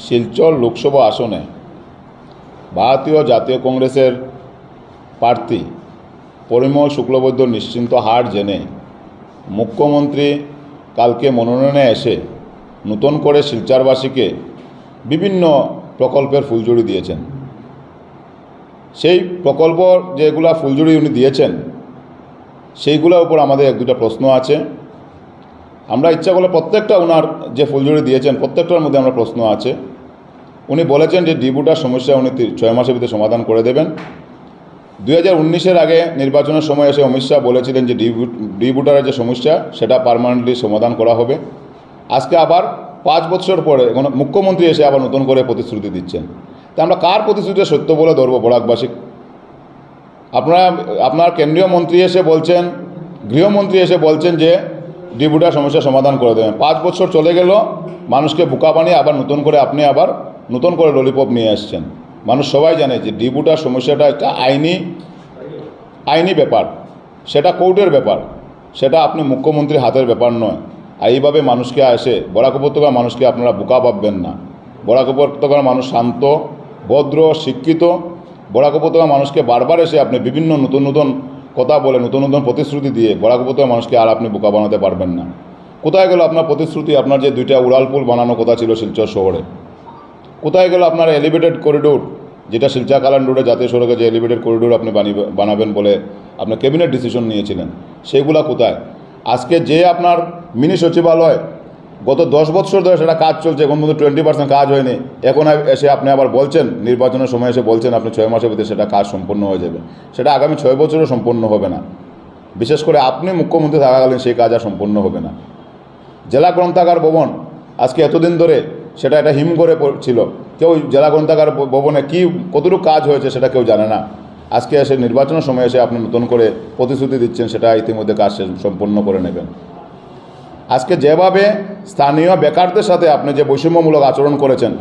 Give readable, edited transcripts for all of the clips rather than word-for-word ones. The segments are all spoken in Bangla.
শিলচর লোকসভা আসনে ভারতীয় জাতীয় কংগ্রেসের প্রার্থী পরিমল শুক্লবৈদ্যর নিশ্চিন্ত হার জেনে মুখ্যমন্ত্রী কালকে মনোনয়নে এসে নতুন করে শিলচরবাসীকে বিভিন্ন প্রকল্পের ফুলঝুরি দিয়েছেন। সেই প্রকল্প যেগুলা ফুলঝুরি উনি দিয়েছেন সেইগুলোর উপর আমাদের এক দুটা প্রশ্ন আছে। আমরা ইচ্ছা করলে প্রত্যেকটা ওনার যে ফুলঝুরি দিয়েছেন প্রত্যেকটার মধ্যে আমরা প্রশ্ন আছে। উনি বলেছেন যে ডিবুটার সমস্যা উনি 6 মাসের ভিতরে সমাধান করে দেবেন। 2019-এর আগে নির্বাচনের সময় এসে অমিত শাহ বলেছিলেন যে ডিবুটারের যে সমস্যা সেটা পার্মানেন্টলি সমাধান করা হবে। আজকে আবার 5 বছর পরে মুখ্যমন্ত্রী এসে আবার নতুন করে প্রতিশ্রুতি দিচ্ছেন। তা আমরা কার প্রতিশ্রুতি সত্য বলে ধরবো? বরাকবাসী। আপনার কেন্দ্রীয় মন্ত্রী এসে বলছেন, গৃহমন্ত্রী এসে বলছেন যে ডিবুটার সমস্যা সমাধান করে দেবেন। 5 বছর চলে গেল, মানুষকে বোকা বানিয়ে আবার নতুন করে ললিপপ নিয়ে আসছেন। মানুষ সবাই জানে যে ডিবুটার সমস্যাটা একটা আইনি ব্যাপার, সেটা কোর্টের ব্যাপার, সেটা আপনি মুখ্যমন্ত্রীর হাতের ব্যাপার নয়। আর এইভাবে মানুষকে এসে বরাক উপত্যকার মানুষকে আপনারা বোকা ভাববেন না। বরাক উপত্যকার মানুষ শান্ত, ভদ্র, শিক্ষিত। বরাক উপত্যকার মানুষকে বারবার এসে আপনি বিভিন্ন নতুন কথা বলে নতুন প্রতিশ্রুতি দিয়ে বরাক উপত্যকার মানুষকে আর আপনি বোকা বানাতে পারবেন না। কোথায় গেল আপনার প্রতিশ্রুতি? আপনার যে 2টা উড়ালপুল বানানোর কথা ছিল শিলচর শহরে, কোথায় গেল আপনার এলিভেটেড করিডোর, যেটা শিলচর কালান রোডে জাতীয় সড়কে যে এলিভেটেড করিডোর আপনি বানাবেন বলে আপনার ক্যাবিনেট ডিসিশন নিয়েছিলেন, সেইগুলা কোথায়? আজকে যে আপনার মিনি সচিবালয় গত 10 বছর ধরে সেটা কাজ চলছে, এখন মধ্যে 20% কাজ হয়নি। এখন এসে আপনি আবার বলছেন, নির্বাচনের সময় এসে বলছেন আপনি 6 মাসের ভিতরে সেটা কাজ সম্পন্ন হয়ে যাবে। সেটা আগামী 6 বছরও সম্পন্ন হবে না। বিশেষ করে আপনি মুখ্যমন্ত্রী থাকাকালীন সেই কাজ আর সম্পন্ন হবে না। জেলা গ্রন্থাগার ভবন আজকে এতদিন ধরে সেটা একটা হিম করে ছিল, কেউ জেলা গ্রন্থাগার ভবনে কতটুকু কাজ হয়েছে সেটা কেউ জানে না। আজকে এসে নির্বাচনের সময় এসে আপনি নতুন করে প্রতিশ্রুতি দিচ্ছেন সেটা ইতিমধ্যে কাজ সম্পন্ন করে নেবেন। আজকে যেভাবে স্থানীয় বেকারদের সাথে আপনি যে বৈষম্যমূলক আচরণ করেছেন,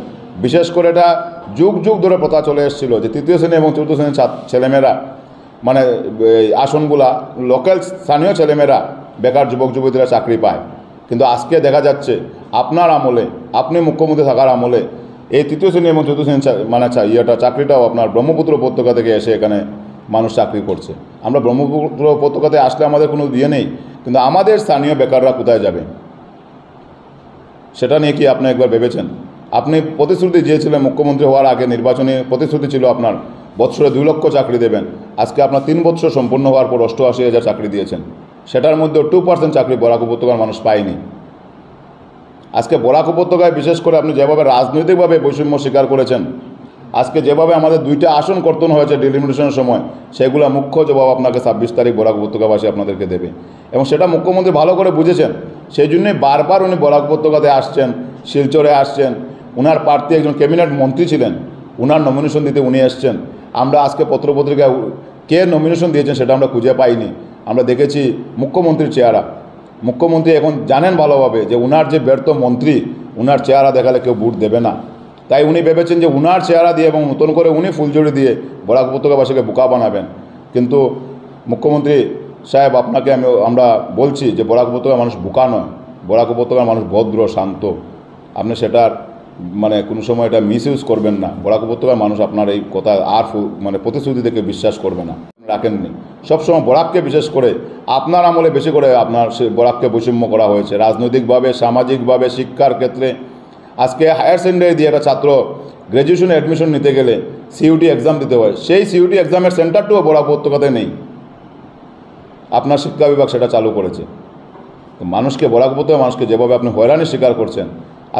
বিশেষ করে এটা যুগ ধরে প্রথা চলে এসেছিল যে 3য় শ্রেণী এবং 4র্থ শ্রেণীর ছেলেমেয়েরা, মানে আসনগুলা লোকাল স্থানীয় ছেলেমেয়েরা, বেকার যুবক যুবতীরা চাকরি পায়। কিন্তু আজকে দেখা যাচ্ছে আপনার আমলে, আপনি মুখ্যমন্ত্রী থাকার আমলে এই 3য় শ্রেণী এবং 4র্থ শ্রেণীর চাকরিটাও আপনার ব্রহ্মপুত্র উপত্যকা থেকে এসে এখানে মানুষ চাকরি করছে। আমরা ব্রহ্মপুত্র উপত্যকাতে আসলে আমাদের কোনো ইয়ে নেই, কিন্তু আমাদের স্থানীয় বেকাররা কোথায় যাবে সেটা নিয়ে কি আপনি একবার ভেবেছেন? আপনি প্রতিশ্রুতি দিয়েছিলেন মুখ্যমন্ত্রী হওয়ার আগে, নির্বাচনী প্রতিশ্রুতি ছিল আপনার বছরে 2 লক্ষ চাকরি দেবেন। আজকে আপনার 3 বছর সম্পূর্ণ হওয়ার পর 88,000 চাকরি দিয়েছেন। সেটার মধ্যে 2% চাকরি বরাক উপত্যকার মানুষ পায়নি। আজকে বরাক উপত্যকায় বিশেষ করে আপনি যেভাবে রাজনৈতিকভাবে বৈষম্য স্বীকার করেছেন, আজকে যেভাবে আমাদের 2টা আসন কর্তন হয়েছে ডিলিমিটেশনের সময়, সেগুলো মুখ্য জবাব আপনাকে 26 তারিখ বরাক উপত্যকাবাসী আপনাদেরকে দেবে। এবং সেটা মুখ্যমন্ত্রী ভালো করে বুঝেছেন। সেই জন্যই বারবার উনি বরাক উপত্যকাতে আসছেন, শিলচরে আসছেন। উনার প্রার্থী একজন ক্যাবিনেট মন্ত্রী ছিলেন, উনার নমিনেশন দিতে উনি এসছেন। আমরা আজকে পত্রপত্রিকায় কে নমিনেশন দিয়েছেন সেটা আমরা খুঁজে পাইনি। আমরা দেখেছি মুখ্যমন্ত্রীর চেহারা। মুখ্যমন্ত্রী এখন জানেন ভালোভাবে যে উনার যে ব্যর্থ মন্ত্রী, উনার চেহারা দেখালে কেউ ভোট দেবে না। তাই উনি ভেবেছেন যে উনার চেহারা দিয়ে এবং নতুন করে উনি ফুলঝুরি দিয়ে বরাক উপত্যকাবাসীকে বোকা বানাবেন। কিন্তু মুখ্যমন্ত্রী সাহেব, আপনাকে আমরা বলছি যে বরাক উপত্যকার মানুষ বোকা নয়, বরাক উপত্যকার মানুষ ভদ্র, শান্ত। আপনি সেটার কোনো সময় এটা মিসইউজ করবেন না। বরাক উপত্যকার মানুষ আপনার এই কথা আর প্রতিশ্রুতি থেকে বিশ্বাস করবে না, রাখেননি। সবসময় বরাককে বিশেষ করে আপনার আমলে বেশি করে আপনার বরাককে বৈষম্য করা হয়েছে রাজনৈতিকভাবে, সামাজিকভাবে, শিক্ষার ক্ষেত্রে। আজকে হায়ার সেকেন্ডারি দিয়ে একটা ছাত্র গ্র্যাজুয়েশনে অ্যাডমিশন নিতে গেলে সিইউটি এক্সাম দিতে হয়, সেই সিইউটি এক্সামের সেন্টারটাও বরাক উপত্যকাতে নেই। আপনার শিক্ষা বিভাগ সেটা চালু করেছে। মানুষকে বরাক উপত্যকার মানুষকে যেভাবে আপনি হয়রানি স্বীকার করছেন,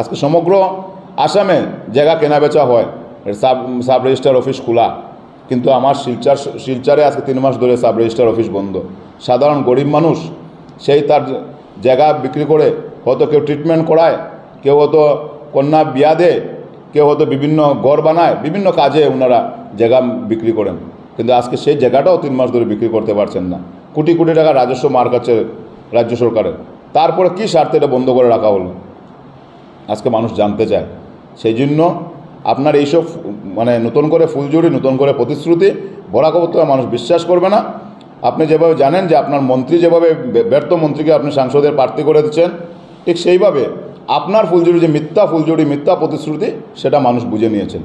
আজকে সমগ্র আসামে জায়গা কেনাবেচা হয়, সাব রেজিস্ট্রার অফিস খোলা, কিন্তু আমার শিলচরে আজকে 3 মাস ধরে সাব রেজিস্ট্রার অফিস বন্ধ। সাধারণ গরিব মানুষ সেই তার জায়গা বিক্রি করে হয়তো কেউ ট্রিটমেন্ট করায়, কেউ হয়তো কন্যা বিয়া দেয়, কেউ হয়তো বিভিন্ন ঘর বানায়, বিভিন্ন কাজে ওনারা জায়গা বিক্রি করেন। কিন্তু আজকে সেই জায়গাটাও 3 মাস ধরে বিক্রি করতে পারছেন না। কোটি কোটি টাকা রাজস্ব মার কাছে রাজ্য সরকারের। তারপরে কী স্বার্থে এটা বন্ধ করে রাখা হলো আজকে মানুষ জানতে চায়। সেই জন্য আপনার এইসব নতুন করে ফুলঝুরি, নতুন করে প্রতিশ্রুতি বরাক উপত্যকার মানুষ বিশ্বাস করবে না। আপনি যেভাবে জানেন যে আপনার মন্ত্রী যেভাবে ব্যর্থ মন্ত্রীকে আপনি সাংসদের প্রার্থী করে দিচ্ছেন, ঠিক সেইভাবে আপনার ফুলঝুরি যে মিথ্যা ফুলঝুরি, মিথ্যা প্রতিশ্রুতি, সেটা মানুষ বুঝে নিয়েছেন।